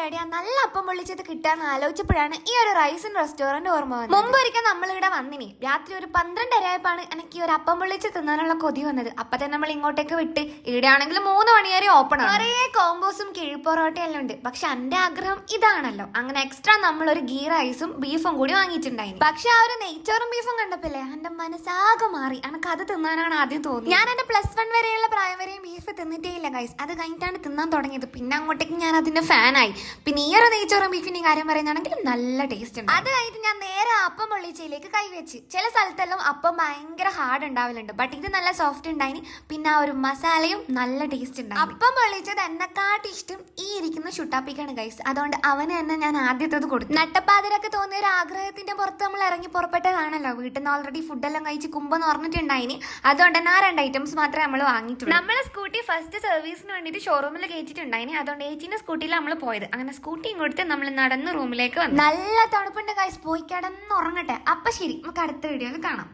Idea നല്ല അപ്പം പൊള്ളിച്ചത് കിട്ടാന്ന് ആലോചിച്ചപ്പോഴാണ് ഈ ഒരു റൈസ് റെസ്റ്റോറന്റ് ഓർമ്മ വന്നത്. മുമ്പ് ഒരിക്കൽ നമ്മളിവിടെ വന്നിനി രാത്രി ഒരു 12:30 എനിക്ക് ഒരു അപ്പം പൊള്ളിച്ച് തിന്നാനുള്ള കൊതി വന്നത്. അപ്പൊ തന്നെ നമ്മൾ ഇങ്ങോട്ടേക്ക് വിട്ട് ഇവിടെ ആണെങ്കിൽ 3 മണി വരെ ഓപ്പൺ ആണ്. കുറേ കോമ്പോസും കിഴിപ്പൊറോട്ടയും എല്ലാം ഉണ്ട്. പക്ഷെ എന്റെ ആഗ്രഹം ഇതാണല്ലോ. അങ്ങനെ എക്സ്ട്രാ നമ്മൾ ഒരു ഗീ റൈസും ബീഫും കൂടി വാങ്ങിയിട്ടുണ്ടായിരുന്നു. പക്ഷെ ആ ഒരു നെയ്ച്ചോറും ബീഫും കണ്ടപ്പോഴേ എന്റെ മനസ്സാകെ മാറി. എനിക്ക് അത് തിന്നാനാണ് ആദ്യം തോന്നി. ഞാൻ എന്റെ +1 വരെയുള്ള പ്രായം വരെയും ബീഫ് തിന്നിട്ടേ ഇല്ല ഗൈസ്. അത് കഴിഞ്ഞിട്ടാണ് തിന്നാൻ തുടങ്ങിയത്. പിന്നെ അങ്ങോട്ടേക്ക് ഞാൻ അതിന്റെ ഫാനായി. പിന്നെ ഈ ഒരു നെയ്ച്ചോറും ബീഫിന്റെ കാര്യം പറയുകയാണെങ്കിൽ നല്ല ടേസ്റ്റ് ഉണ്ട്. അത് കഴിഞ്ഞിട്ട് ഞാൻ നേരെ അപ്പം പൊള്ളിച്ചയിലേക്ക് കൈവച്ച്. ചില സ്ഥലത്തെല്ലാം അപ്പം ഭയങ്കര ഹാർഡ് ഉണ്ടാവലുണ്ട്. ബട്ട് ഇത് നല്ല സോഫ്റ്റ് ഉണ്ടായിന്. പിന്നെ ആ ഒരു മസാലയും നല്ല ടേസ്റ്റ് ഉണ്ടായി. അപ്പം പൊള്ളിച്ചത് എന്നെക്കാട്ടി ഇഷ്ടം ഈ ഇരിക്കുന്ന ഷുട്ടാപ്പിക്കാണ് ഗൈസ്. അതുകൊണ്ട് അവന് തന്നെ ഞാൻ ആദ്യത്തേത് കൊടുത്തു. നട്ടപ്പാതിരൊക്കെ തോന്നിയ ഒരു ആഗ്രഹത്തിന്റെ പുറത്ത് നമ്മൾ ഇറങ്ങി പുറപ്പെട്ടതാണല്ലോ. വീട്ടിൽ നിന്ന് ഓൾറെഡി ഫുഡെല്ലാം കഴിച്ച് കുമ്പെന്ന് പറഞ്ഞിട്ടുണ്ടായിന്. അതുകൊണ്ട് തന്നെ ആ 2 ഐറ്റംസ് മാത്രമേ നമ്മൾ വാങ്ങിയിട്ടുള്ളൂ. നമ്മളെ സ്കൂട്ടി ഫസ്റ്റ് സർവീസിന് വേണ്ടിയിട്ട് ഷോറൂമിൽ കയറ്റിയിട്ടുണ്ടായിന്. അതുകൊണ്ട് 18 സ്കൂട്ടിയിൽ നമ്മൾ പോയത്. അങ്ങനെ സ്കൂട്ടിയും കൊടുത്ത് നമ്മൾ നടന്ന് റൂമിലേക്ക് വന്നു. നല്ല തണുപ്പുണ്ട് ഗൈസ്. പോയി കിടന്ന് ഉറങ്ങട്ടെ. അപ്പൊ ശരി, നമുക്ക് അടുത്ത വീഡിയോയിൽ കാണാം.